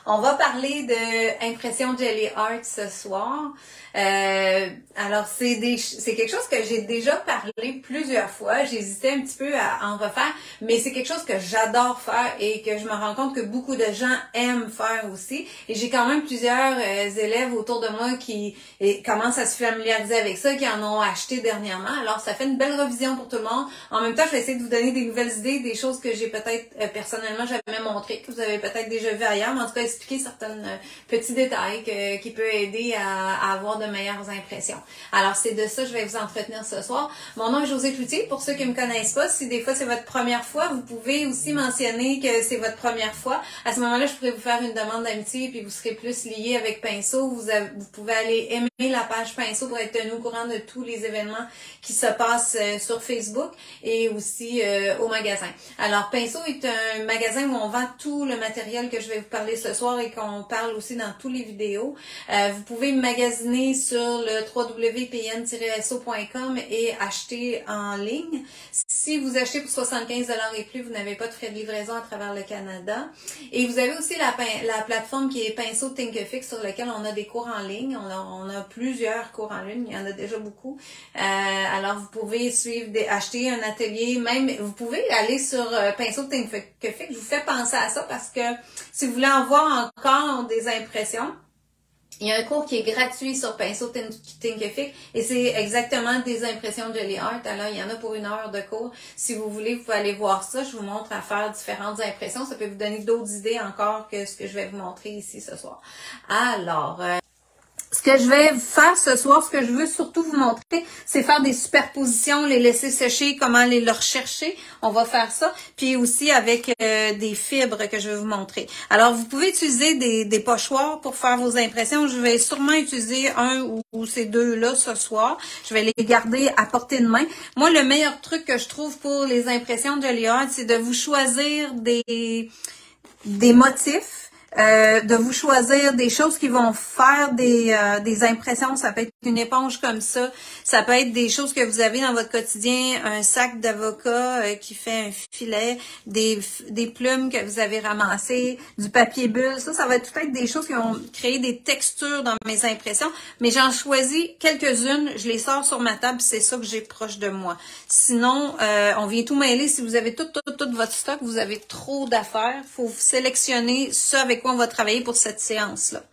On va parler de impression Jelly Art ce soir. Alors, c'est quelque chose que j'ai déjà parlé plusieurs fois. J'hésitais un petit peu à en refaire, mais c'est quelque chose que j'adore faire et que je me rends compte que beaucoup de gens aiment faire aussi. Et j'ai quand même plusieurs élèves autour de moi qui commencent à se familiariser avec ça, qui en ont acheté dernièrement. Alors, ça fait une belle revision pour tout le monde. En même temps, je vais essayer de vous donner des nouvelles idées, des choses que j'ai peut-être personnellement jamais montrées, que vous avez peut-être déjà vu ailleurs, mais en tout cas, expliquer certains petits détails qui peuvent aider à avoir de meilleures impressions. Alors, c'est de ça que je vais vous entretenir ce soir. Mon nom est Josée Cloutier. Pour ceux qui me connaissent pas, si des fois c'est votre première fois, vous pouvez aussi mentionner que c'est votre première fois. À ce moment-là, je pourrais vous faire une demande d'amitié puis vous serez plus liés avec Pinceau. Vous pouvez aller aimer la page Pinceau pour être tenu au courant de tous les événements qui se passent sur Facebook et aussi au magasin. Alors, Pinceau est un magasin où on vend tout le matériel que je vais vous parler ce soir et qu'on parle aussi dans toutes les vidéos. Vous pouvez magasiner sur le www.pn-so.com et acheter en ligne. Si vous achetez pour 75$ et plus, vous n'avez pas de frais de livraison à travers le Canada. Et vous avez aussi la plateforme qui est Pinceau Thinkific sur laquelle on a des cours en ligne. On a plusieurs cours en ligne, il y en a déjà beaucoup. Alors vous pouvez acheter un atelier, même vous pouvez aller sur Pinceau Thinkific. Je vous fais penser à ça parce que si vous voulez en voir encore des impressions, il y a un cours qui est gratuit sur Pinceau Thinkific et c'est exactement des impressions de Jelly Art. Alors, il y en a pour 1 heure de cours. Si vous voulez, vous pouvez aller voir ça. Je vous montre à faire différentes impressions. Ça peut vous donner d'autres idées encore que ce que je vais vous montrer ici ce soir. Alors, ce que je vais faire ce soir, ce que je veux surtout vous montrer, c'est faire des superpositions, les laisser sécher, comment les rechercher. On va faire ça. Puis aussi avec des fibres que je vais vous montrer. Alors, vous pouvez utiliser des pochoirs pour faire vos impressions. Je vais sûrement utiliser un ou ces deux-là ce soir. Je vais les garder à portée de main. Moi, le meilleur truc que je trouve pour les impressions de Jelly Art, c'est de vous choisir des motifs. De vous choisir des choses qui vont faire des impressions. Ça peut être une éponge comme ça. Ça peut être des choses que vous avez dans votre quotidien, un sac d'avocat qui fait un filet, des plumes que vous avez ramassées, du papier bulle. Ça va tout être des choses qui vont créer des textures dans mes impressions. Mais j'en choisis quelques-unes, je les sors sur ma table, c'est ça que j'ai proche de moi. Sinon, on vient tout mêler. Si vous avez tout votre stock, vous avez trop d'affaires. Il faut sélectionner ça avec on va travailler pour cette séance-là.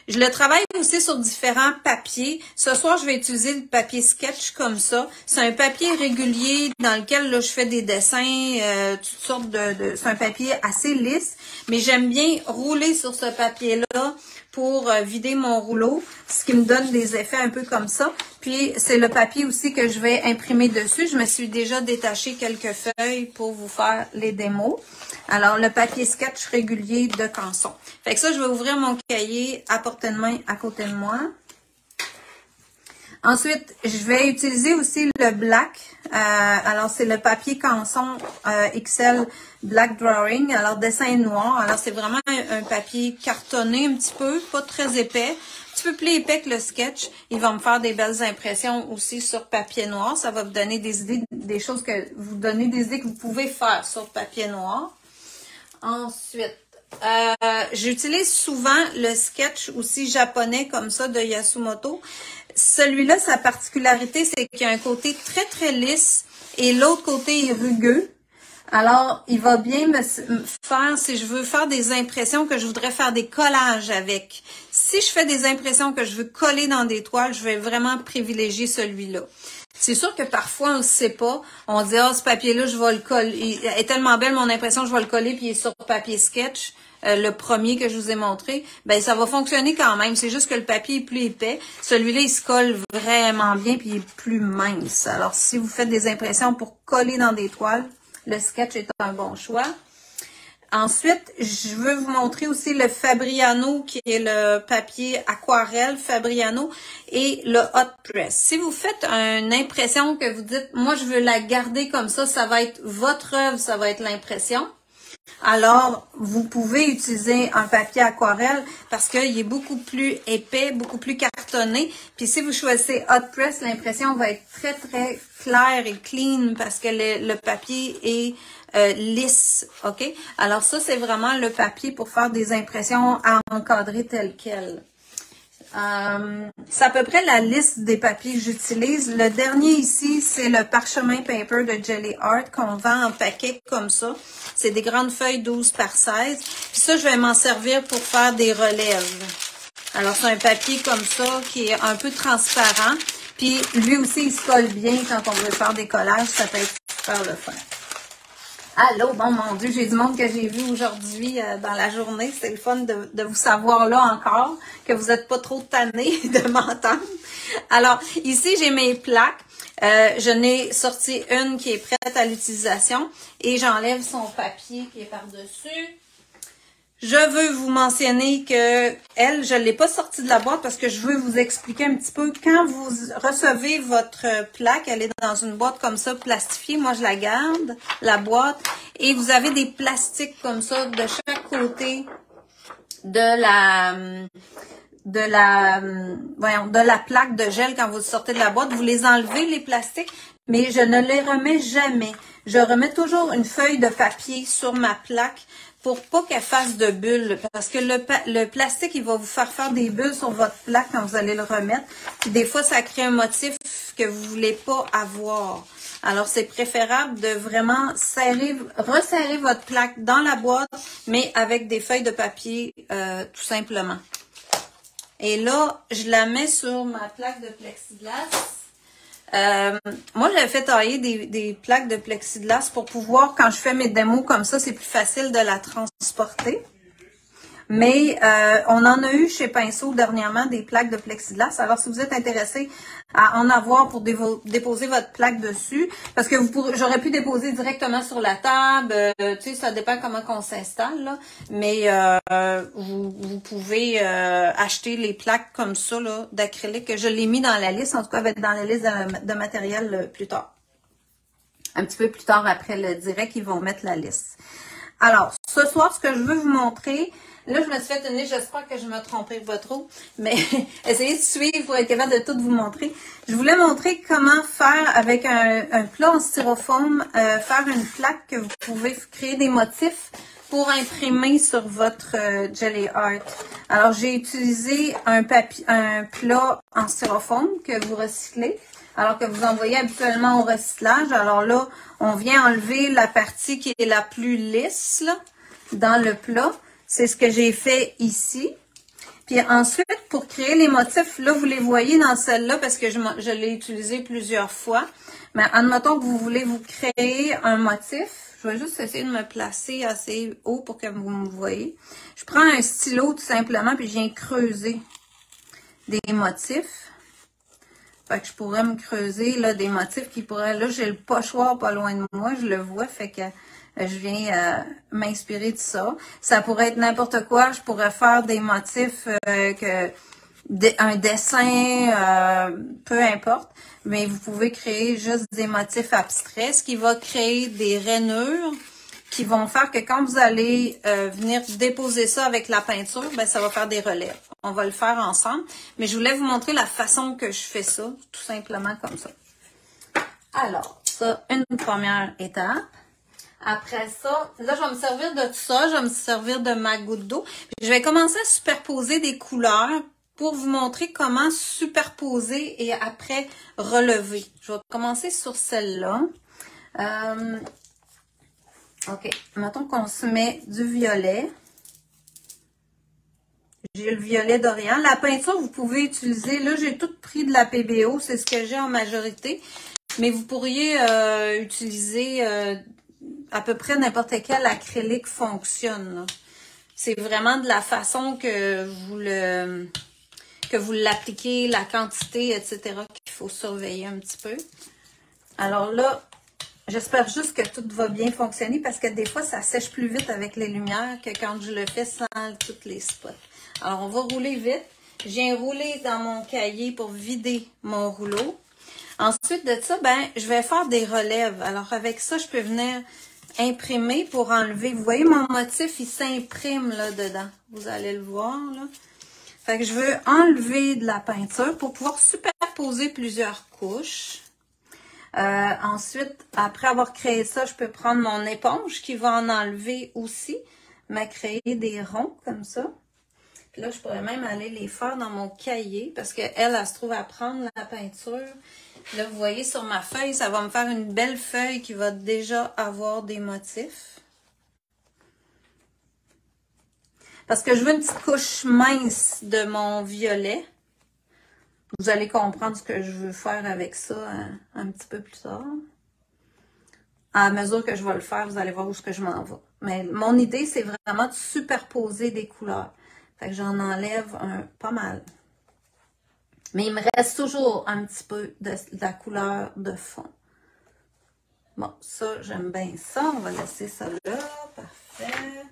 Je le travaille aussi sur différents papiers. Ce soir, je vais utiliser le papier sketch comme ça. C'est un papier régulier dans lequel là, je fais des dessins, toutes sortes c'est un papier assez lisse, mais j'aime bien rouler sur ce papier-là pour vider mon rouleau, ce qui me donne des effets un peu comme ça. Puis, c'est le papier aussi que je vais imprimer dessus. Je me suis déjà détaché quelques feuilles pour vous faire les démos. Alors, le papier sketch régulier de Canson. Fait que ça, je vais ouvrir mon cahier à portée de main à côté de moi. Ensuite, je vais utiliser aussi le black. Alors, c'est le papier Canson XL Black Drawing. Alors, dessin noir. Alors, c'est vraiment un papier cartonné un petit peu, pas très épais. Un petit peu plus épais que le sketch. Il va me faire des belles impressions aussi sur papier noir. Ça va vous donner des idées, des choses que vous donner des idées que vous pouvez faire sur papier noir. Ensuite, j'utilise souvent le sketch aussi japonais comme ça de Yasumoto. Celui-là, sa particularité, c'est qu'il y a un côté très, très lisse et l'autre côté est rugueux. Alors, il va bien me faire, si je veux faire des impressions que je voudrais faire des collages avec. Si je fais des impressions que je veux coller dans des toiles, je vais vraiment privilégier celui-là. C'est sûr que parfois, on ne sait pas. On dit, ah, ce papier-là, je vais le coller. Il est tellement belle, mon impression, je vais le coller, puis il est sur papier sketch. Le premier que je vous ai montré, ben ça va fonctionner quand même. C'est juste que le papier est plus épais. Celui-là, il se colle vraiment bien, puis il est plus mince. Alors, si vous faites des impressions pour coller dans des toiles, le sketch est un bon choix. Ensuite, je veux vous montrer aussi le Fabriano, qui est le papier aquarelle Fabriano, et le Hot Press. Si vous faites une impression que vous dites, moi je veux la garder comme ça va être votre œuvre, ça va être l'impression. Alors, vous pouvez utiliser un papier aquarelle parce qu'il est beaucoup plus épais, beaucoup plus cartonné. Puis si vous choisissez Hot Press, l'impression va être très, très claire et clean parce que le papier est lisse, OK? Alors ça, c'est vraiment le papier pour faire des impressions à encadrer telles quelles. C'est à peu près la liste des papiers que j'utilise. Le dernier ici, c'est le parchemin paper de Jelly Art qu'on vend en paquet comme ça. C'est des grandes feuilles 12 par 16. Puis ça, je vais m'en servir pour faire des relèves. Alors, c'est un papier comme ça qui est un peu transparent. Puis lui aussi, il se colle bien quand on veut faire des collages. Ça peut être super le fun. Allô, bon mon Dieu, j'ai du monde que j'ai vu aujourd'hui dans la journée. C'est le fun de vous savoir là encore, que vous n'êtes pas trop tannés de m'entendre. Alors, ici, j'ai mes plaques. Je n'ai sorti une qui est prête à l'utilisation et j'enlève son papier qui est par-dessus. Je veux vous mentionner que elle, je ne l'ai pas sortie de la boîte parce que je veux vous expliquer un petit peu. Quand vous recevez votre plaque, elle est dans une boîte comme ça, plastifiée. Moi, je la garde, la boîte. Et vous avez des plastiques comme ça de chaque côté de la plaque de gel quand vous sortez de la boîte. Vous les enlevez, les plastiques, mais je ne les remets jamais. Je remets toujours une feuille de papier sur ma plaque pour pas qu'elle fasse de bulles, parce que le plastique, il va vous faire des bulles sur votre plaque quand vous allez le remettre. Puis des fois, ça crée un motif que vous voulez pas avoir. Alors, c'est préférable de vraiment resserrer votre plaque dans la boîte, mais avec des feuilles de papier, tout simplement. Et là, je la mets sur ma plaque de plexiglas. Moi, j'avais fait tailler des plaques de plexiglas pour pouvoir, quand je fais mes démos comme ça, c'est plus facile de la transporter. Mais on en a eu chez Pinceau dernièrement des plaques de plexiglas. Alors, si vous êtes intéressé à en avoir pour déposer votre plaque dessus, parce que j'aurais pu déposer directement sur la table, tu sais, ça dépend comment on s'installe, là. Mais vous pouvez acheter les plaques comme ça, là, d'acrylique. Je l'ai mis dans la liste, en tout cas, elle va être dans la liste de matériel plus tard. Un petit peu plus tard après le direct, ils vont mettre la liste. Alors, ce soir, ce que je veux vous montrer, là, je me suis fait une liste, j'espère que je me tromperai pas trop, mais essayez de suivre pour être capable de tout vous montrer. Je voulais montrer comment faire avec un plat en styrofoam, faire une plaque que vous pouvez créer des motifs pour imprimer sur votre Jelly Art. Alors, j'ai utilisé un plat en styrofoam que vous recyclez. Alors que vous envoyez habituellement au recyclage. Alors là, on vient enlever la partie qui est la plus lisse là, dans le plat. C'est ce que j'ai fait ici. Puis ensuite, pour créer les motifs, là, vous les voyez dans celle-là parce que je l'ai utilisé plusieurs fois. Mais admettons que vous voulez vous créer un motif. Je vais juste essayer de me placer assez haut pour que vous me voyez. Je prends un stylo tout simplement puis je viens creuser des motifs. Fait que je pourrais me creuser là, des motifs qui pourraient... Là, j'ai le pochoir pas loin de moi, je le vois, fait que je viens m'inspirer de ça. Ça pourrait être n'importe quoi. Je pourrais faire des motifs, un dessin, peu importe. Mais vous pouvez créer juste des motifs abstraits, ce qui va créer des rainures qui vont faire que quand vous allez venir déposer ça avec la peinture, ben ça va faire des relèves. On va le faire ensemble. Mais je voulais vous montrer la façon que je fais ça, tout simplement comme ça. Alors, ça, une première étape. Après ça, là, je vais me servir de tout ça. Je vais me servir de ma goutte d'eau. Je vais commencer à superposer des couleurs pour vous montrer comment superposer et après relever. Je vais commencer sur celle-là. OK. Mettons qu'on se met du violet. J'ai le violet d'Orient. La peinture, vous pouvez utiliser, là, j'ai tout pris de la PBO, c'est ce que j'ai en majorité. Mais vous pourriez utiliser à peu près n'importe quel acrylique fonctionne. C'est vraiment de la façon que vous l'appliquez, la quantité, etc. qu'il faut surveiller un petit peu. Alors là, j'espère juste que tout va bien fonctionner parce que des fois, ça sèche plus vite avec les lumières que quand je le fais sans tous les spots. Alors, on va rouler vite. Je viens rouler dans mon cahier pour vider mon rouleau. Ensuite de ça, ben, je vais faire des relèves. Alors, avec ça, je peux venir imprimer pour enlever. Vous voyez, mon motif, il s'imprime là dedans. Vous allez le voir, là. Fait que je veux enlever de la peinture pour pouvoir superposer plusieurs couches. Ensuite, après avoir créé ça, je peux prendre mon éponge qui va en enlever aussi, mais créer des ronds comme ça. Puis là, je pourrais même aller les faire dans mon cahier parce qu'elle, elle se trouve à prendre la peinture. Là, vous voyez sur ma feuille, ça va me faire une belle feuille qui va déjà avoir des motifs. Parce que je veux une petite couche mince de mon violet. Vous allez comprendre ce que je veux faire avec ça un petit peu plus tard. À mesure que je vais le faire, vous allez voir où est-ce que je m'en vais. Mais mon idée, c'est vraiment de superposer des couleurs. Fait que j'en enlève pas mal. Mais il me reste toujours un petit peu de la couleur de fond. Bon, ça, j'aime bien ça. On va laisser ça là. Parfait.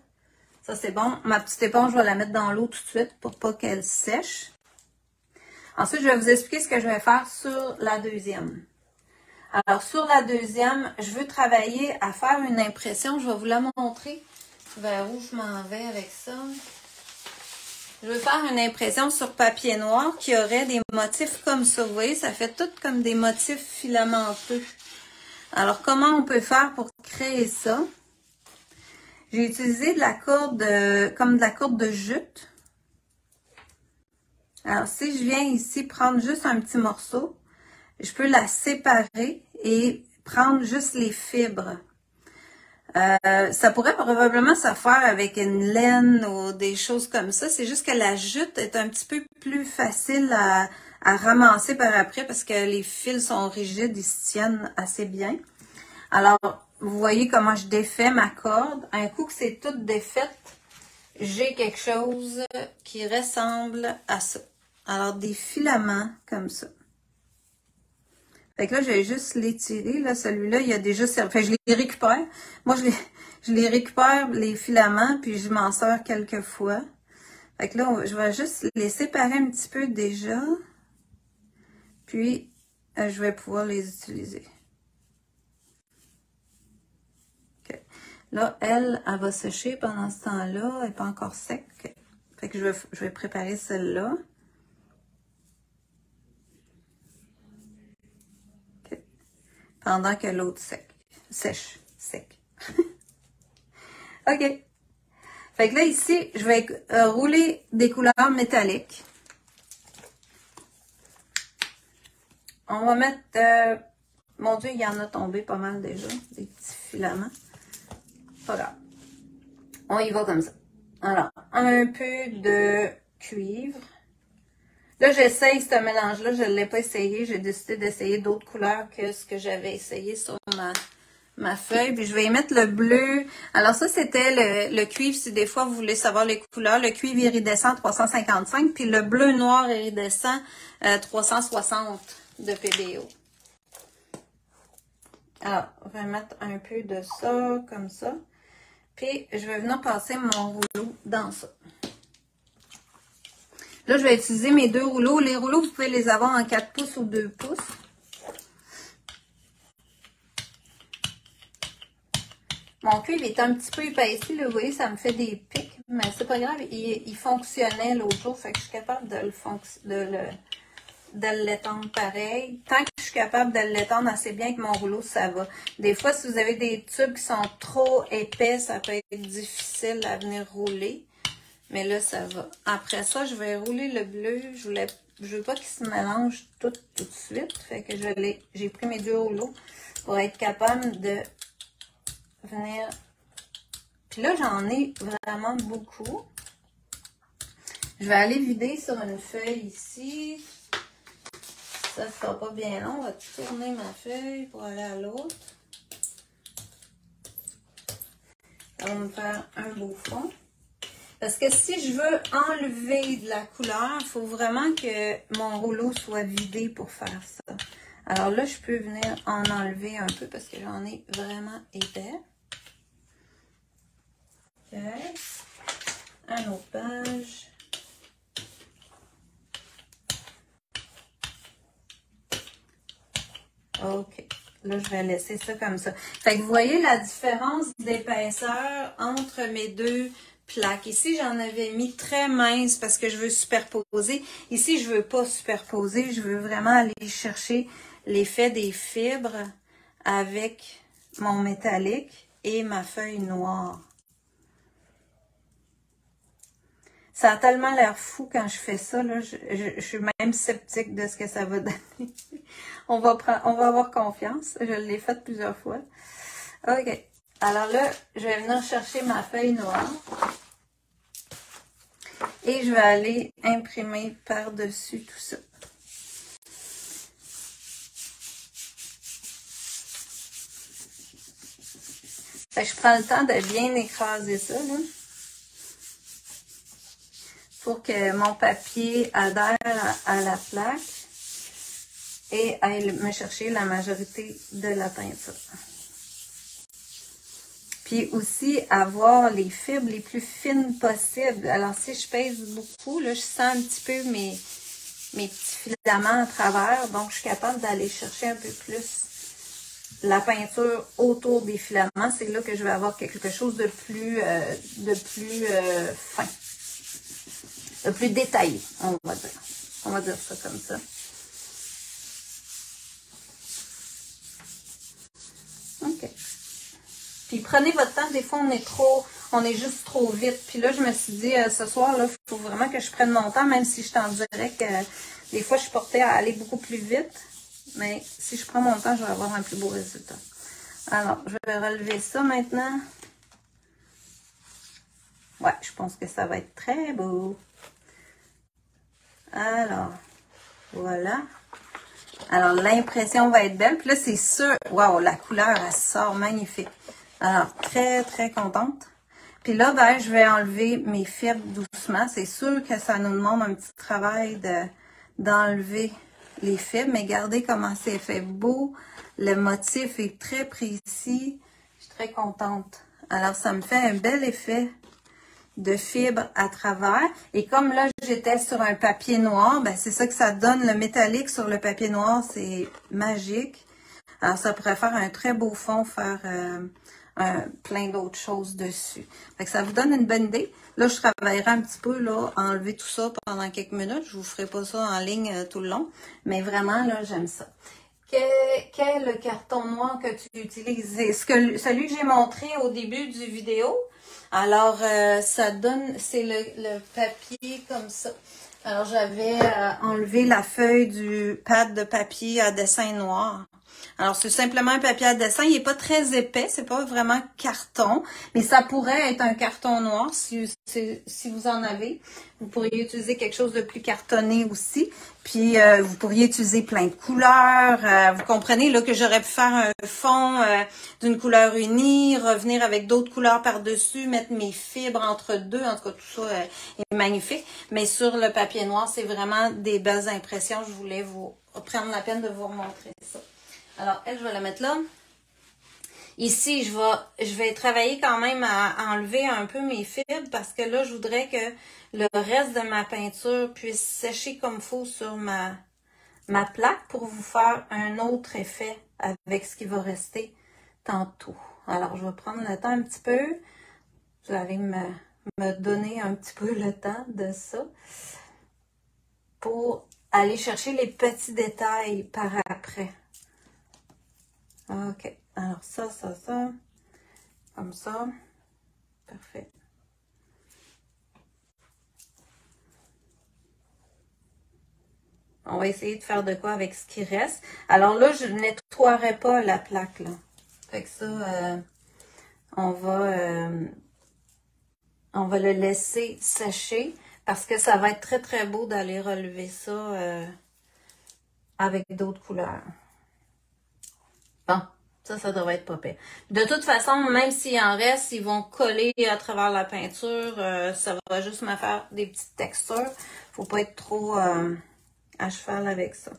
Ça, c'est bon. Ma petite éponge, je vais la mettre dans l'eau tout de suite pour pas qu'elle sèche. Ensuite, je vais vous expliquer ce que je vais faire sur la deuxième. Alors, sur la deuxième, je veux travailler à faire une impression. Je vais vous la montrer vers où je m'en vais avec ça. Je veux faire une impression sur papier noir qui aurait des motifs comme ça. Vous voyez, ça fait tout comme des motifs filamenteux. Alors, comment on peut faire pour créer ça? J'ai utilisé de la corde, comme de la corde de jute. Alors, si je viens ici prendre juste un petit morceau, je peux la séparer et prendre juste les fibres. Ça pourrait probablement se faire avec une laine ou des choses comme ça. C'est juste que la jute est un petit peu plus facile à ramasser par après parce que les fils sont rigides, ils se tiennent assez bien. Alors, vous voyez comment je défais ma corde. Un coup que c'est tout défait, j'ai quelque chose qui ressemble à ça. Alors, des filaments comme ça. Fait que là, je vais juste l'étirer. Là, celui-là, il a déjà servi. Fait que je les récupère. Moi, je les récupère, les filaments, puis je m'en sers quelques fois. Fait que là, je vais juste les séparer un petit peu déjà. Puis, je vais pouvoir les utiliser. Okay. Là, elle va sécher pendant ce temps-là. Elle n'est pas encore sec. Okay. Fait que je vais préparer celle-là. Pendant que l'autre sèche. OK. Fait que là, ici, je vais rouler des couleurs métalliques. On va mettre... mon Dieu, il y en a tombé pas mal déjà. Des petits filaments. Pas grave. On y va comme ça. Alors, un peu de cuivre. Là, j'essaye ce mélange-là. Je ne l'ai pas essayé. J'ai décidé d'essayer d'autres couleurs que ce que j'avais essayé sur ma feuille. Puis, je vais y mettre le bleu. Alors, ça, c'était le cuivre. Si des fois, vous voulez savoir les couleurs. Le cuivre iridescent 355. Puis, le bleu noir iridescent 360 de PBO. Alors, on va mettre un peu de ça, comme ça. Puis, je vais venir passer mon rouleau dans ça. Là, je vais utiliser mes deux rouleaux. Les rouleaux, vous pouvez les avoir en 4 pouces ou 2 pouces. Mon cuivre est un petit peu épaissi. Là, vous voyez, ça me fait des pics. Mais c'est pas grave. Il fonctionnait l'autre jour. Fait que je suis capable de l'étendre pareil. Tant que je suis capable de l'étendre assez bien avec mon rouleau, ça va. Des fois, si vous avez des tubes qui sont trop épais, ça peut être difficile à venir rouler. Mais là, ça va. Après ça, je vais rouler le bleu. Je veux pas qu'il se mélange tout de suite. Fait que j'ai pris mes deux rouleaux pour être capable de venir. Puis là, j'en ai vraiment beaucoup. Je vais aller vider sur une feuille ici. Ça ne sera pas bien long. On va tourner ma feuille pour aller à l'autre. Ça va me faire un beau fond. Parce que si je veux enlever de la couleur, il faut vraiment que mon rouleau soit vidé pour faire ça. Alors là, je peux venir en enlever un peu parce que j'en ai vraiment épais. OK. Un autre page. OK. là, je vais laisser ça comme ça. Fait que vous voyez la différence d'épaisseur entre mes deux plaques. Ici, j'en avais mis très mince parce que je veux superposer. Ici, je veux pas superposer. Je veux vraiment aller chercher l'effet des fibres avec mon métallique et ma feuille noire. Ça a tellement l'air fou quand je fais ça, là. Je suis même sceptique de ce que ça va donner. on va avoir confiance. Je l'ai fait plusieurs fois. OK. Alors là, je vais venir chercher ma feuille noire. Et je vais aller imprimer par-dessus tout ça. Fait que je prends le temps de bien écraser ça, là, pour que mon papier adhère à la plaque et aille me chercher la majorité de la peinture. Puis aussi avoir les fibres les plus fines possibles. Alors si je pèse beaucoup, là, je sens un petit peu mes petits filaments à travers, donc je suis capable d'aller chercher un peu plus la peinture autour des filaments. C'est là que je vais avoir quelque chose de plus fin. Le plus détaillé, on va dire. On va dire ça comme ça. OK. Puis prenez votre temps, des fois on est juste trop vite. Puis là, je me suis dit, ce soir, là, il faut vraiment que je prenne mon temps, même si je t'en dirais que des fois, je suis portée à aller beaucoup plus vite. Mais si je prends mon temps, je vais avoir un plus beau résultat. Alors, je vais relever ça maintenant. Ouais, je pense que ça va être très beau. Alors, voilà. Alors, l'impression va être belle. Puis là, c'est sûr. Waouh, la couleur, elle sort magnifique. Alors, très, très contente. Puis là, ben, je vais enlever mes fibres doucement. C'est sûr que ça nous demande un petit travail d'enlever les fibres. Mais regardez comment c'est fait beau. Le motif est très précis. Je suis très contente. Alors, ça me fait un bel effet de fibres à travers. Et comme là, j'étais sur un papier noir, ben c'est ça que ça donne. Le métallique sur le papier noir, c'est magique. Alors, ça pourrait faire un très beau fond, faire plein d'autres choses dessus. Fait que ça vous donne une bonne idée. Là, je travaillerai un petit peu, là, enlever tout ça pendant quelques minutes. Je vous ferai pas ça en ligne tout le long. Mais vraiment, là, j'aime ça. Quel carton noir que tu utilises? Celui que j'ai montré au début du vidéo. Alors, ça donne, c'est le papier comme ça. Alors, j'avais enlevé la feuille du pad de papier à dessin noir. Alors, c'est simplement un papier à dessin. Il n'est pas très épais, c'est pas vraiment carton, mais ça pourrait être un carton noir si vous en avez. Vous pourriez utiliser quelque chose de plus cartonné aussi. Puis, vous pourriez utiliser plein de couleurs. Vous comprenez là que j'aurais pu faire un fond d'une couleur unie, revenir avec d'autres couleurs par-dessus, mettre mes fibres entre deux. En tout cas, tout ça est magnifique. Mais sur le papier noir, c'est vraiment des belles impressions. Je voulais vous prendre la peine de vous remontrer ça. Alors, elle, je vais la mettre là. Ici, je vais travailler quand même à enlever un peu mes fibres parce que là, je voudrais que le reste de ma peinture puisse sécher comme il faut sur ma plaque pour vous faire un autre effet avec ce qui va rester tantôt. Alors, je vais prendre le temps un petit peu. Vous allez me donner un petit peu le temps de ça pour aller chercher les petits détails par après. OK. Alors, ça, comme ça. Parfait. On va essayer de faire de quoi avec ce qui reste. Alors là, je ne nettoierai pas la plaque, là. Fait que ça, on va le laisser sécher parce que ça va être très, très beau d'aller relever ça avec d'autres couleurs. Bon, ça devrait être pas pire. De toute façon, même s'il en reste, ils vont coller à travers la peinture. Ça va juste me faire des petites textures. Faut pas être trop à cheval avec ça.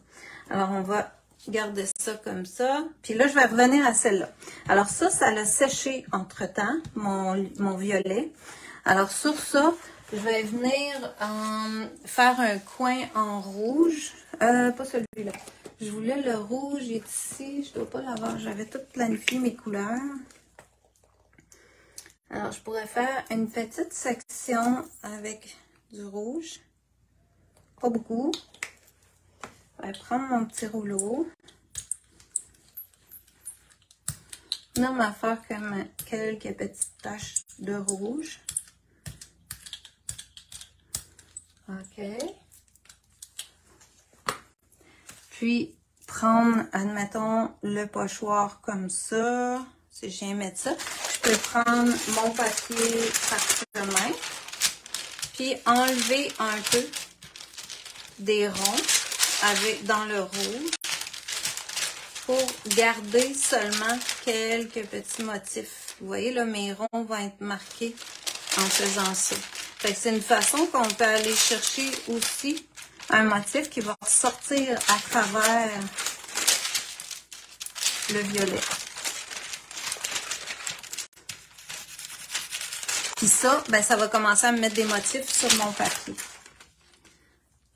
Alors, on va garder ça comme ça. Puis là, je vais revenir à celle-là. Alors ça l'a séché entre-temps, mon violet. Alors, sur ça, je vais venir faire un coin en rouge. Pas celui-là. Je voulais le rouge, il est ici. Je dois pas l'avoir. J'avais tout planifié mes couleurs. Alors, je pourrais faire une petite section avec du rouge. Pas beaucoup. Je vais prendre mon petit rouleau. Là, on va faire comme quelques petites taches de rouge. OK. Puis, prendre, admettons, le pochoir comme ça. Si je viens mettre ça, je peux prendre mon papier parchemin. Puis, enlever un peu des ronds dans le rouge pour garder seulement quelques petits motifs. Vous voyez, là, mes ronds vont être marqués en faisant ça. Fait que c'est une façon qu'on peut aller chercher aussi un motif qui va ressortir à travers le violet. Puis ça, ben ça va commencer à me mettre des motifs sur mon papier.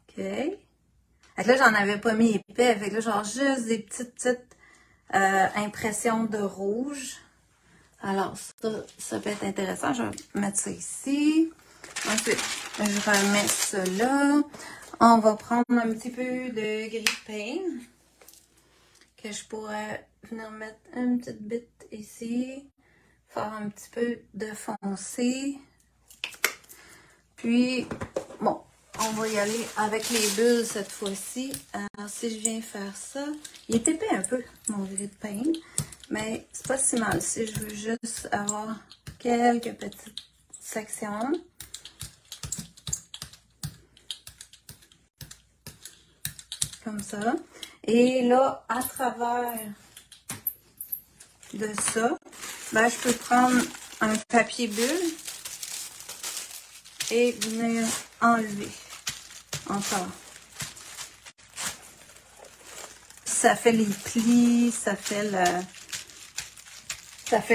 OK. Fait que là, j'en avais pas mis épais. Fait que là, genre juste des petites impressions de rouge. Alors, ça peut être intéressant. Je vais mettre ça ici. Ensuite, je remets ça là. On va prendre un petit peu de gris paint que je pourrais venir mettre une petite bite ici. Faire un petit peu de foncé. Puis, bon, on va y aller avec les bulles cette fois-ci. Alors, si je viens faire ça, il est épais un peu, mon gris de paint. Mais c'est pas si mal si je veux juste avoir quelques petites sections. Comme ça. Et là, à travers de ça, ben, je peux prendre un papier bulle et venir enlever encore. Ça fait les plis, ça fait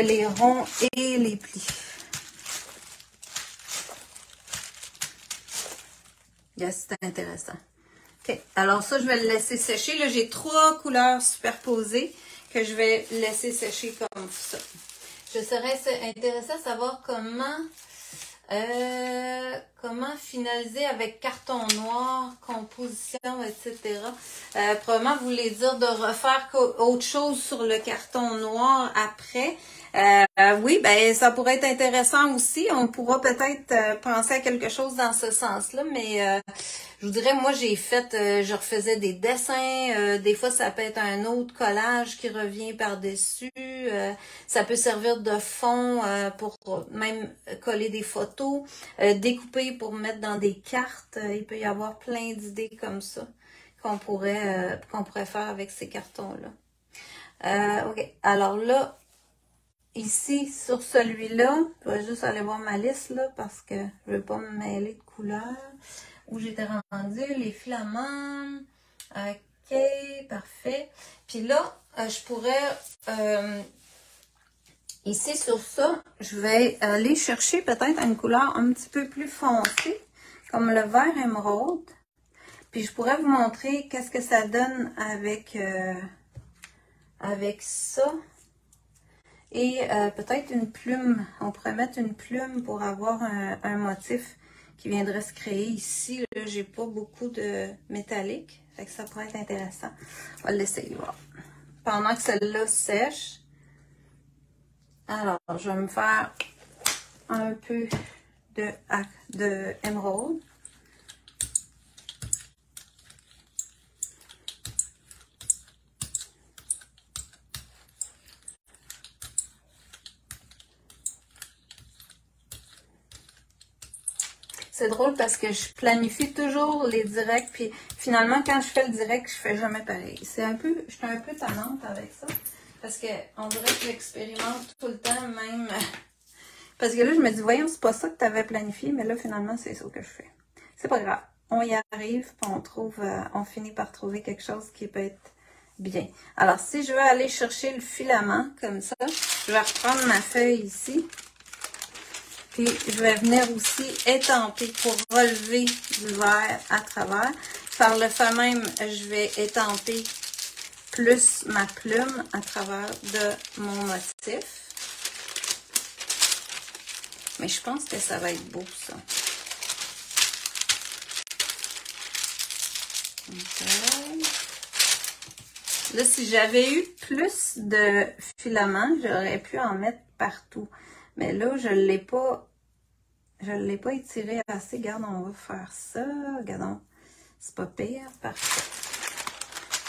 les ronds et les plis. Yes, c'est intéressant. OK, alors ça, je vais le laisser sécher. Là, j'ai 3 couleurs superposées que je vais laisser sécher comme ça. Je serais intéressée à savoir comment finaliser avec carton noir, composition, etc. Probablement, vous voulez dire de refaire autre chose sur le carton noir après. Oui, ben ça pourrait être intéressant aussi. On pourra peut-être penser à quelque chose dans ce sens-là, mais je vous dirais, moi, je refaisais des dessins. Des fois, ça peut être un autre collage qui revient par-dessus. Ça peut servir de fond pour même coller des photos, découper pour mettre dans des cartes. Il peut y avoir plein d'idées comme ça qu'on pourrait faire avec ces cartons-là. OK. Alors là, ici, sur celui-là, je vais juste aller voir ma liste là parce que je ne veux pas me mêler de couleurs. Où j'étais rendue, les filaments. OK, parfait. Puis là, je pourrais, ici sur ça, je vais aller chercher peut-être une couleur un petit peu plus foncée, comme le vert émeraude. Puis je pourrais vous montrer qu'est-ce que ça donne avec ça. Et peut-être une plume. On pourrait mettre une plume pour avoir un motif qui viendrait se créer ici. Là, j'ai pas beaucoup de métallique. Fait que ça pourrait être intéressant. On va l'essayer voir. Pendant que celle-là sèche. Alors, je vais me faire un peu de émeraude. C'est drôle parce que je planifie toujours les directs, puis finalement, quand je fais le direct, je fais jamais pareil. Je suis un peu tannante avec ça, parce que on dirait que j'expérimente tout le temps, même. Parce que là, je me dis, voyons, c'est pas ça que tu avais planifié, mais là, finalement, c'est ça que je fais. C'est pas grave. On y arrive, puis on finit par trouver quelque chose qui peut être bien. Alors, si je veux aller chercher le filament, comme ça, je vais reprendre ma feuille ici. Puis, je vais venir aussi étamper pour relever du vert à travers. Par le fait même, je vais étamper plus ma plume à travers de mon motif. Mais je pense que ça va être beau, ça. Okay. Là, si j'avais eu plus de filaments, j'aurais pu en mettre partout. Mais là, je l'ai pas étiré assez. Regarde, on va faire ça. Regardons. C'est pas pire. Parfait.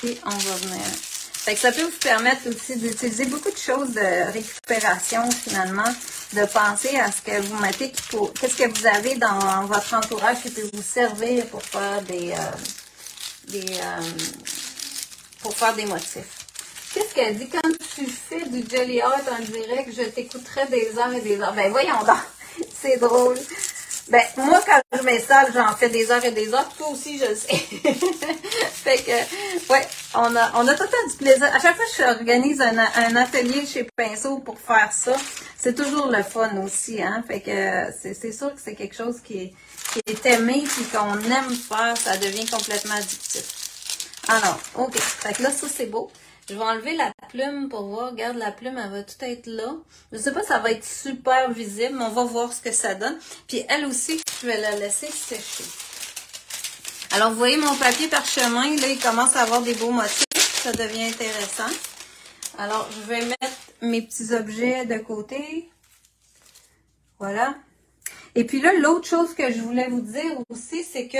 Et on va venir. Fait que ça peut vous permettre aussi d'utiliser beaucoup de choses de récupération, finalement, de penser à ce que vous mettez, qu'est-ce que vous avez dans votre entourage qui peut vous servir pour faire des motifs. Qu'est-ce qu'elle dit? Quand tu fais du jelly art en direct, je t'écouterai des heures et des heures. Ben voyons donc, c'est drôle. Ben moi, quand je m'installe, j'en fais des heures et des heures. Toi aussi, je le sais. Fait que, ouais, on a tout le temps du plaisir. À chaque fois que j'organise un atelier chez Pinceau pour faire ça, c'est toujours le fun aussi, hein. Fait que c'est sûr que c'est quelque chose qui est aimé puis qu'on aime faire, ça devient complètement addictif. Alors, ok. Fait que là, ça c'est beau. Je vais enlever la plume pour voir. Regarde, la plume, elle va tout être là. Je sais pas si ça va être super visible, mais on va voir ce que ça donne. Puis elle aussi, je vais la laisser sécher. Alors, vous voyez mon papier parchemin, là, il commence à avoir des beaux motifs. Ça devient intéressant. Alors, je vais mettre mes petits objets de côté. Voilà. Et puis là, l'autre chose que je voulais vous dire aussi, c'est que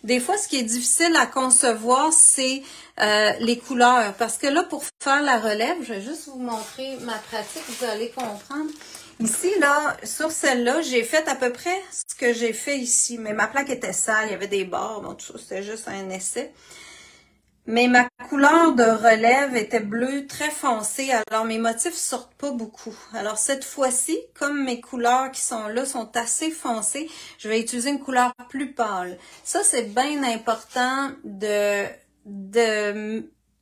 des fois, ce qui est difficile à concevoir, c'est les couleurs. Parce que là, pour faire la relève, je vais juste vous montrer ma pratique, vous allez comprendre. Ici, là, sur celle-là, j'ai fait à peu près ce que j'ai fait ici. Mais ma plaque était sale, il y avait des bords, donc tout ça, c'était juste un essai. Mais ma couleur de relève était bleue très foncée, alors mes motifs sortent pas beaucoup. Alors cette fois-ci, comme mes couleurs qui sont là sont assez foncées, je vais utiliser une couleur plus pâle. Ça, c'est bien important de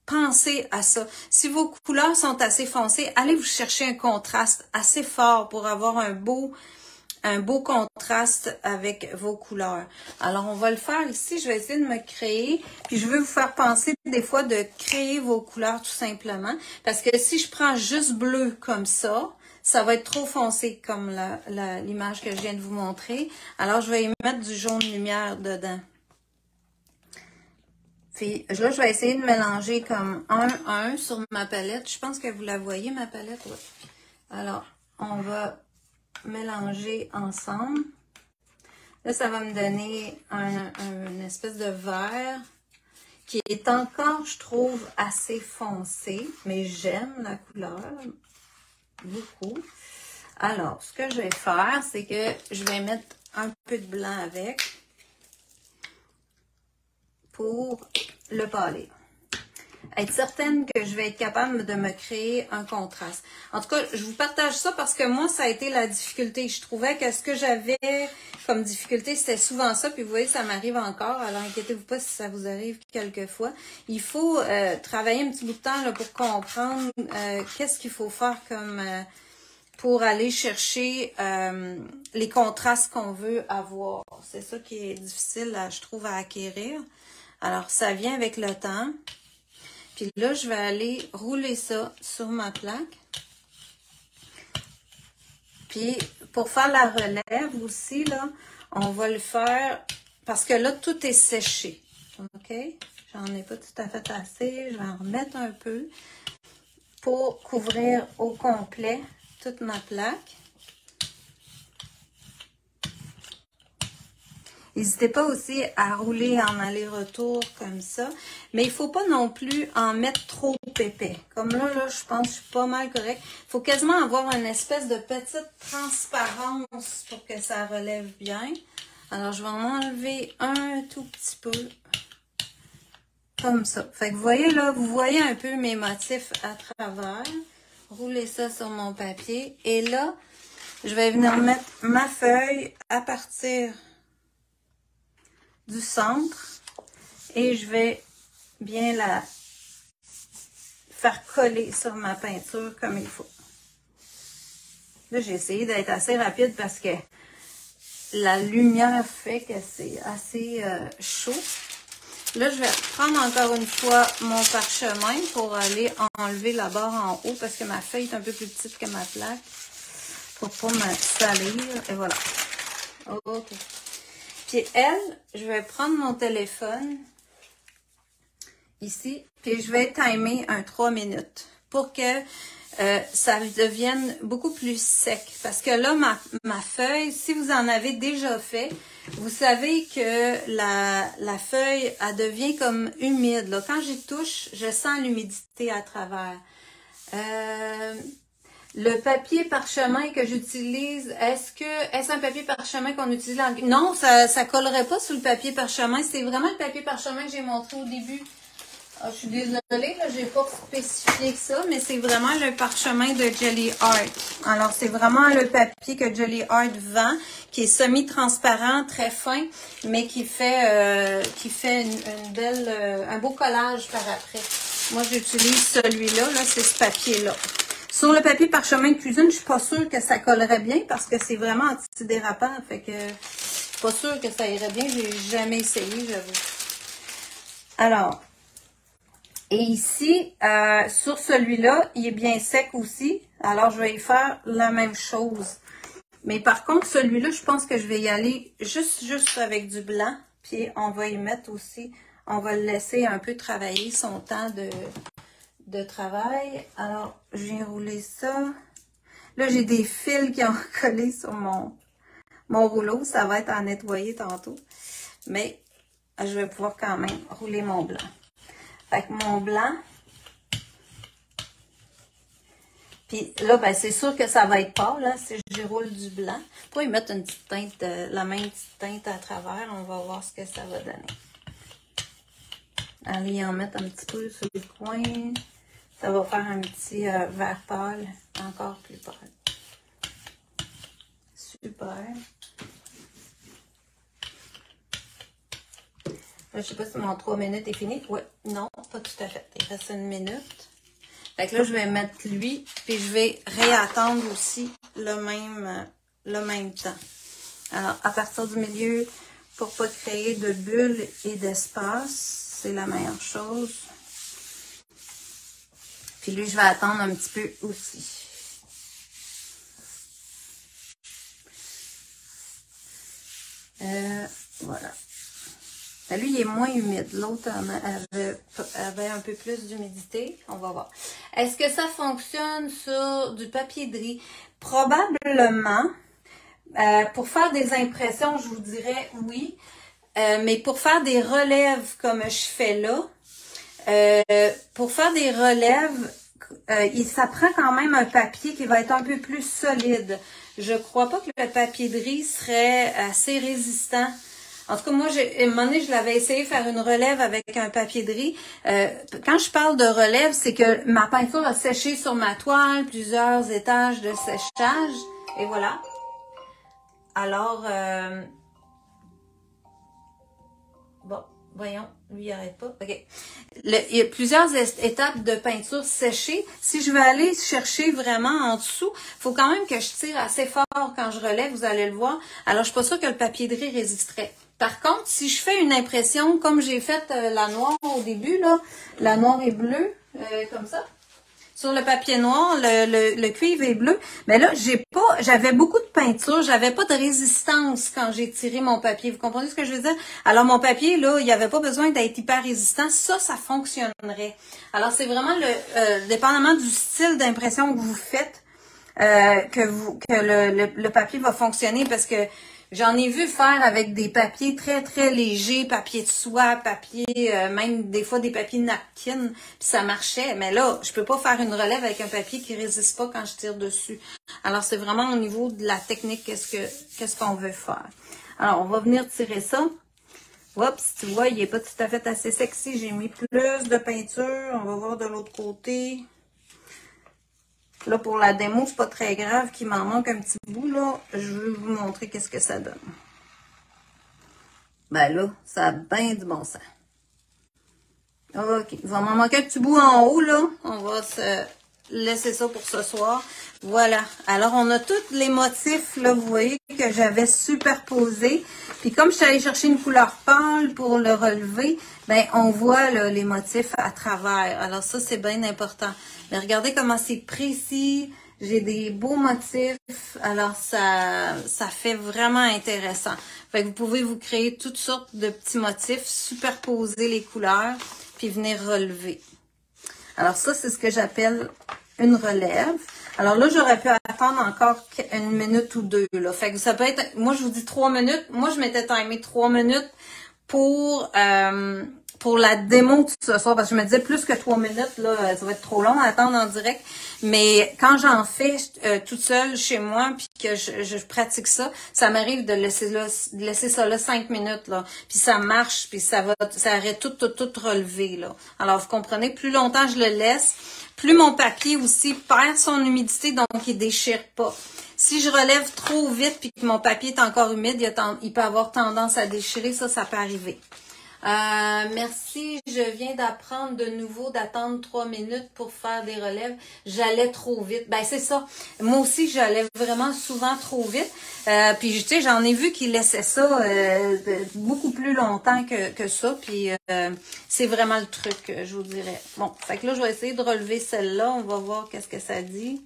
penser à ça. Si vos couleurs sont assez foncées, allez vous chercher un contraste assez fort pour avoir un beau contraste avec vos couleurs. Alors, on va le faire ici. Je vais essayer de me créer. Puis, je veux vous faire penser des fois de créer vos couleurs tout simplement. Parce que si je prends juste bleu comme ça va être trop foncé comme l'image que je viens de vous montrer. Alors, je vais y mettre du jaune lumière dedans. Puis là, je vais essayer de mélanger comme 1 sur ma palette. Je pense que vous la voyez, ma palette. Oui. Alors, on va mélanger ensemble. Là, ça va me donner une espèce de vert qui est encore, je trouve, assez foncé, mais j'aime la couleur beaucoup. Alors, ce que je vais faire, c'est que je vais mettre un peu de blanc avec pour le pâlir. Être certaine que je vais être capable de me créer un contraste. En tout cas, je vous partage ça parce que moi, ça a été la difficulté. Je trouvais que ce que j'avais comme difficulté, c'était souvent ça. Puis vous voyez, ça m'arrive encore. Alors, inquiétez-vous pas si ça vous arrive quelquefois. Il faut travailler un petit bout de temps là, pour comprendre qu'est-ce qu'il faut faire comme pour aller chercher les contrastes qu'on veut avoir. C'est ça qui est difficile, je trouve, à acquérir. Alors, ça vient avec le temps. Puis là, je vais aller rouler ça sur ma plaque. Puis, pour faire la relève aussi, là, on va le faire parce que là, tout est séché. OK? J'en ai pas tout à fait assez. Je vais en remettre un peu pour couvrir au complet toute ma plaque. N'hésitez pas aussi à rouler en aller-retour comme ça. Mais il ne faut pas non plus en mettre trop épais. Comme là, je pense que je suis pas mal correct. Il faut quasiment avoir une espèce de petite transparence pour que ça relève bien. Alors, je vais en enlever un tout petit peu. Comme ça. Fait que vous voyez là, vous voyez un peu mes motifs à travers. Roulez ça sur mon papier. Et là, je vais venir mettre ma feuille à partir du centre et je vais bien la faire coller sur ma peinture comme il faut. Là, j'ai essayé d'être assez rapide parce que la lumière fait que c'est assez chaud. Là, je vais reprendre encore une fois mon parchemin pour aller enlever la barre en haut parce que ma feuille est un peu plus petite que ma plaque pour pas me salir. Et voilà. OK. Puis elle, je vais prendre mon téléphone ici, puis je vais timer un 3 minutes pour que ça devienne beaucoup plus sec. Parce que là, ma feuille, si vous en avez déjà fait, vous savez que la feuille, elle devient comme humide. Là. Quand j'y touche, je sens l'humidité à travers. Le papier parchemin que j'utilise, est-ce un papier parchemin qu'on utilise en... Non, ça collerait pas sur le papier parchemin. C'est vraiment le papier parchemin que j'ai montré au début. Ah, je suis désolée, là, j'ai pas spécifié que ça, mais c'est vraiment le parchemin de Jelly Art. Alors, c'est vraiment le papier que Jelly Art vend, qui est semi-transparent, très fin, mais qui fait une belle, un beau collage par après. Moi, j'utilise celui-là, là, c'est ce papier-là. Sur le papier parchemin de cuisine, je suis pas sûre que ça collerait bien parce que c'est vraiment antidérapant. Fait que je suis pas sûre que ça irait bien. J'ai jamais essayé, j'avoue. Alors, et ici, sur celui-là, il est bien sec aussi. Alors, je vais y faire la même chose. Mais par contre, celui-là, je pense que je vais y aller juste avec du blanc. Puis, on va y mettre aussi, on va le laisser un peu travailler son temps de travail. Alors, je viens rouler ça. Là, j'ai des fils qui ont collé sur mon rouleau. Ça va être à nettoyer tantôt. Mais, je vais pouvoir quand même rouler mon blanc. Fait que mon blanc. Puis là, ben, c'est sûr que ça va être pâle, là, si je roule du blanc. Pour y mettre une petite teinte, la même petite teinte à travers, on va voir ce que ça va donner. Allez en mettre un petit peu sur le coin. Ça va faire un petit vert pâle, encore plus pâle. Super. Là, je sais pas si mon 3 minutes est fini. Oui, non, pas tout à fait. Il reste 1 minute. Fait que là, je vais mettre lui, puis je vais réattendre aussi le même temps. Alors, à partir du milieu, pour pas créer de bulles et d'espace, c'est la meilleure chose. Puis lui, je vais attendre un petit peu aussi. Voilà. Lui, il est moins humide. L'autre avait un peu plus d'humidité. On va voir. Est-ce que ça fonctionne sur du papier de riz? Probablement. Pour faire des impressions, je vous dirais oui. Mais pour faire des relèves comme je fais là, pour faire des relèves, ça prend quand même un papier qui va être un peu plus solide. Je crois pas que le papier de riz serait assez résistant. En tout cas, moi, à un moment donné, je l'avais essayé de faire une relève avec un papier de riz. Quand je parle de relève, c'est que ma peinture a séché sur ma toile, plusieurs étages de séchage. Et voilà. Alors, bon, voyons, lui, il n'arrête pas. OK. Il y a plusieurs étapes de peinture séchée. Si je veux aller chercher vraiment en dessous, il faut quand même que je tire assez fort quand je relève, vous allez le voir. Alors, je suis pas sûre que le papier de riz résisterait. Par contre, si je fais une impression, comme j'ai fait la noire au début, là, la noire et bleue, comme ça, sur le papier noir, le cuivre est bleu, mais là, j'avais beaucoup de peinture, j'avais pas de résistance quand j'ai tiré mon papier. Vous comprenez ce que je veux dire? Alors, mon papier, là, il n'y avait pas besoin d'être hyper résistant. Ça fonctionnerait. Alors, c'est vraiment dépendamment du style d'impression que vous faites, que le papier va fonctionner parce que j'en ai vu faire avec des papiers très, très légers, papier de soie, papier, même des fois des papiers napkin, puis ça marchait. Mais là, je peux pas faire une relève avec un papier qui résiste pas quand je tire dessus. Alors, c'est vraiment au niveau de la technique, qu'est-ce qu'on veut faire. Alors, on va venir tirer ça. Oups, tu vois, il est pas tout à fait assez sexy. J'ai mis plus de peinture. On va voir de l'autre côté. Là, pour la démo, c'est pas très grave qu'il m'en manque un petit bout, là. Je veux vous montrer qu'est-ce que ça donne. Ben là, ça a bien du bon sens. OK. Il va m'en manquer un petit bout en haut, là. On va se laisser ça pour ce soir. Voilà. Alors, on a tous les motifs, là, vous voyez, que j'avais superposés. Puis, comme je suis allée chercher une couleur pâle pour le relever, ben, on voit là, les motifs à travers. Alors, ça, c'est bien important. Mais regardez comment c'est précis. J'ai des beaux motifs. Alors, ça fait vraiment intéressant. Fait que vous pouvez vous créer toutes sortes de petits motifs, superposer les couleurs, puis venir relever. Alors, ça, c'est ce que j'appelle une relève. Alors là, j'aurais pu attendre encore une minute ou deux. Là. Fait que ça peut être, moi je vous dis 3 minutes. Moi, je m'étais timé 3 minutes pour la démo de ce soir. Parce que je me disais plus que 3 minutes, là, ça va être trop long à attendre en direct. Mais quand j'en fais toute seule chez moi, puis que je pratique ça, ça m'arrive de laisser ça là 5 minutes. Là. Puis ça marche, puis ça arrête tout relevé. Là. Alors, vous comprenez, plus longtemps je le laisse, plus mon papier aussi perd son humidité, donc il déchire pas. Si je relève trop vite puis que mon papier est encore humide, il peut avoir tendance à déchirer, ça peut arriver. Merci, je viens d'apprendre de nouveau d'attendre 3 minutes pour faire des relèves. J'allais trop vite. Ben c'est ça. Moi aussi, j'allais vraiment souvent trop vite. Puis tu sais, j'en ai vu qui laissaient ça beaucoup plus longtemps que ça. Puis c'est vraiment le truc, je vous dirais. Bon, fait que là, je vais essayer de relever celle-là. On va voir qu'est-ce que ça dit.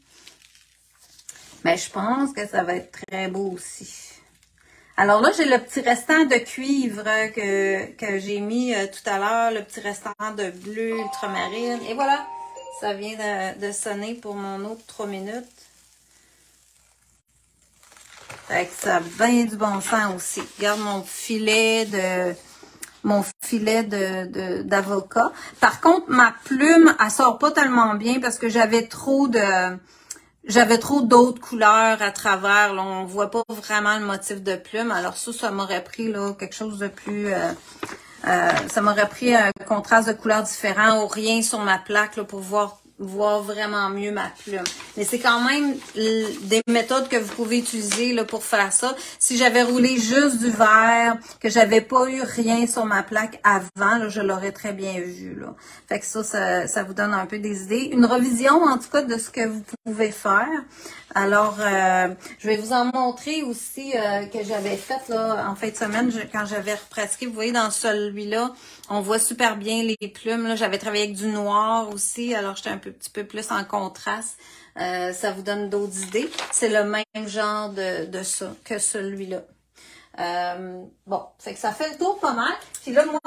Mais je pense que ça va être très beau aussi. Alors là, j'ai le petit restant de cuivre que j'ai mis tout à l'heure, le petit restant de bleu ultramarine. Et voilà, ça vient de sonner pour mon autre 3 minutes. Fait que ça a bien du bon sens aussi. Regarde mon filet d'avocat. Par contre, ma plume, elle sort pas tellement bien parce que j'avais trop d'autres couleurs à travers. Là, on voit pas vraiment le motif de plume. Alors ça m'aurait pris là quelque chose de plus... ça m'aurait pris un contraste de couleurs différent ou rien sur ma plaque là, pour voir vraiment mieux ma plume. Mais c'est quand même des méthodes que vous pouvez utiliser là, pour faire ça. Si j'avais roulé juste du vert, que j'avais pas eu rien sur ma plaque avant, là, je l'aurais très bien vu. Là. Fait que ça vous donne un peu des idées. Une revision, en tout cas, de ce que vous pouvez faire. Alors, je vais vous en montrer aussi que j'avais fait là en fin de semaine quand j'avais pratiqué. Vous voyez, dans celui-là, on voit super bien les plumes. Là, j'avais travaillé avec du noir aussi, alors j'étais un petit peu plus en contraste. Ça vous donne d'autres idées. C'est le même genre de ça que celui-là. Bon, fait que ça fait le tour pas mal. Puis là, moi,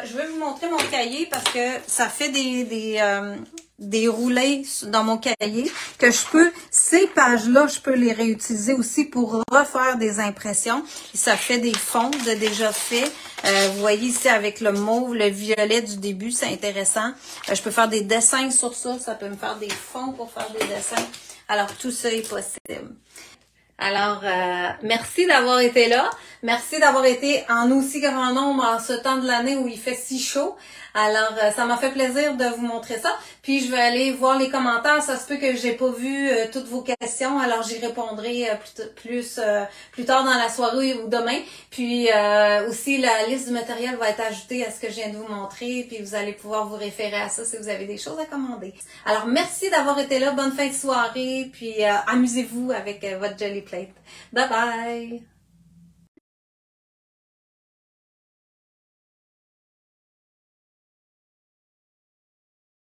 je vais vous montrer mon cahier parce que ça fait des roulés dans mon cahier que ces pages-là, je peux les réutiliser aussi pour refaire des impressions. Et ça fait des fonds de déjà fait. Vous voyez ici avec le mauve, le violet du début, c'est intéressant. Je peux faire des dessins sur ça. Ça peut me faire des fonds pour faire des dessins. Alors, tout ça est possible. Alors, merci d'avoir été là. Merci d'avoir été en aussi grand nombre en ce temps de l'année où il fait si chaud. Alors, ça m'a fait plaisir de vous montrer ça. Puis, je vais aller voir les commentaires. Ça se peut que j'ai pas vu toutes vos questions. Alors, j'y répondrai plus tard dans la soirée ou demain. Puis, aussi, la liste du matériel va être ajoutée à ce que je viens de vous montrer. Puis, vous allez pouvoir vous référer à ça si vous avez des choses à commander. Alors, merci d'avoir été là. Bonne fin de soirée. Puis, amusez-vous avec votre Jelly Plate. Bye bye!